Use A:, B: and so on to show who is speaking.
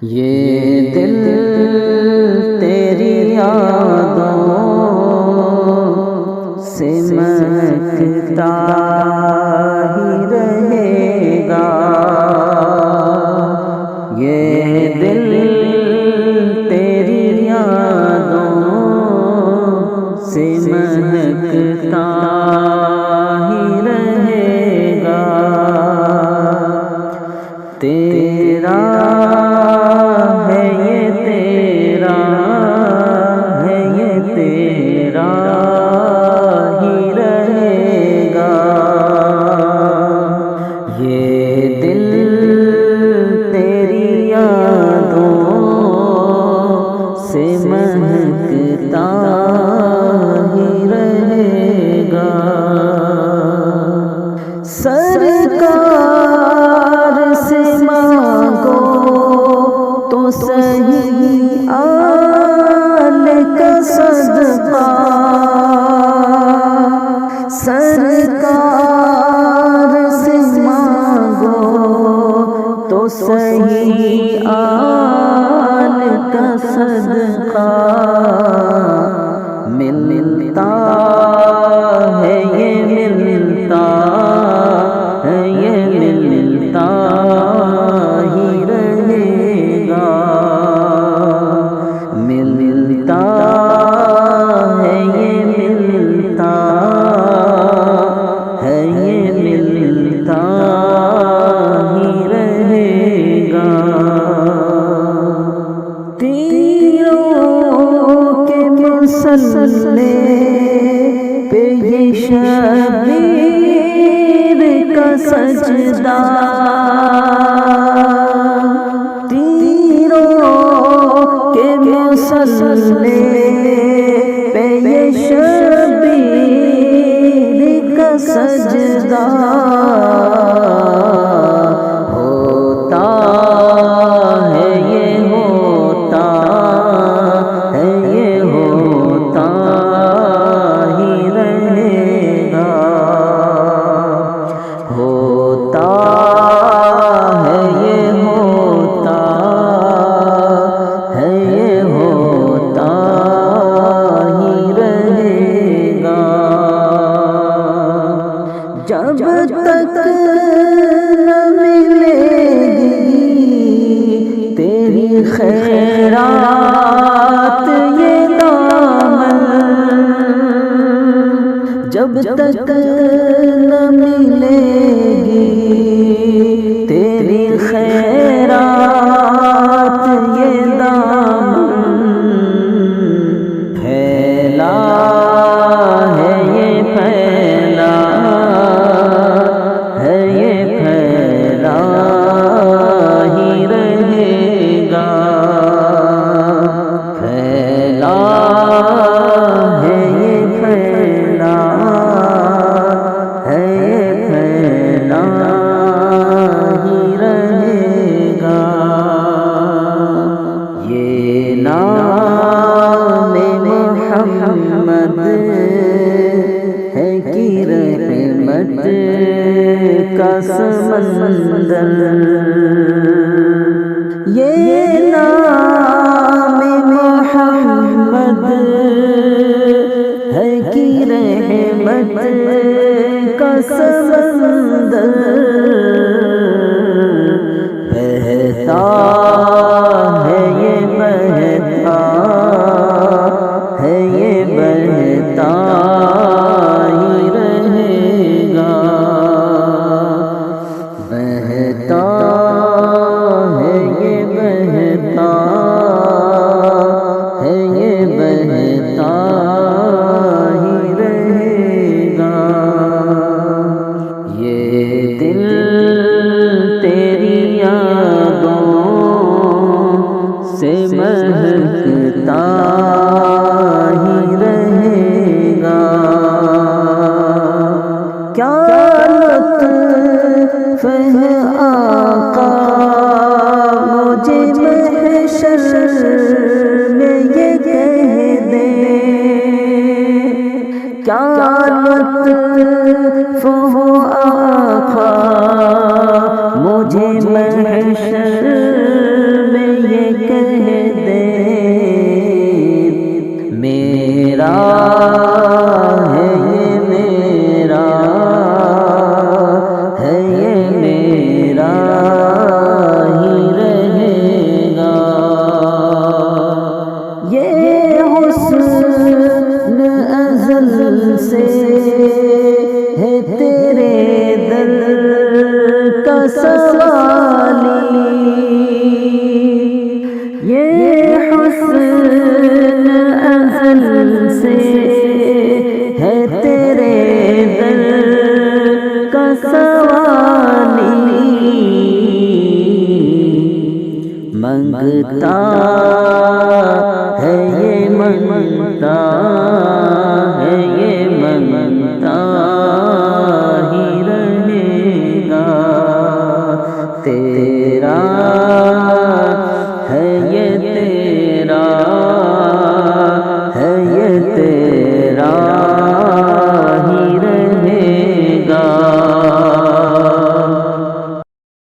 A: یہ دل تیری یادوں سے مہکتا ہی رہے گا، یہ دل تیری یادوں سے مہکتا ہی رہے گا، تیرا ہے یہ تیرا ہے یہ تیرا ہی رہے گا، یہ دل تیری یادوں سے مہکتا ہی رہے گا، سرکار سے مانگو تو صحیح آل کا صدقہ، سرکار سے مانگو تو صحیح آل کا صدقہ، ملتا ہے یہ ملتا ہے یہ ملتا ہی رہے گا، ملتا ہے یہ ملتا ہے یہ ملتا ہی رہے گا، تیروں کے مسلے پہ یہ شبیر کا سجدہ، تیروں کے مسلے پہ یہ شبیر کا سجدہ، ہوتا ہے یہ ہوتا ہے یہ ہوتا ہی رہے گا، ہوتا ہے یہ ہوتا ہے یہ ہوتا ہی رہے گا، جب تک نہ ملے گی تیری خیرات یہ دامن، جب تک نہ ملے گی تیری خیرات یہ دامن، پھیلا ہے یہ پھیلا ہے یہ پھیلا ہی رہے گا، پھیلا ہے یہ پھیلا ہے یہ پھیلا ہی رہے گا، یہ نام محمد ہے کہ رحمت کا سمندر، یہ نام محمد ہے کہ رحمت کا سمندر، بہتا ہے یہ بہتا ہے یہ بہتا ہی رہے گا، بہتا ہے یہ بہتا ہے یہ بہتا ہی رہے گا، یہ دل تیری یادوں سے مہکتا ہی رہے گا، کیا لطف ہے آقا مجھے محشر میں یہ کہہ دے، کیا لطف ہو آقا مجھے محشر میں سے ہے تیرے در کا سوالی، منگتا ہے یہ منگتا ہے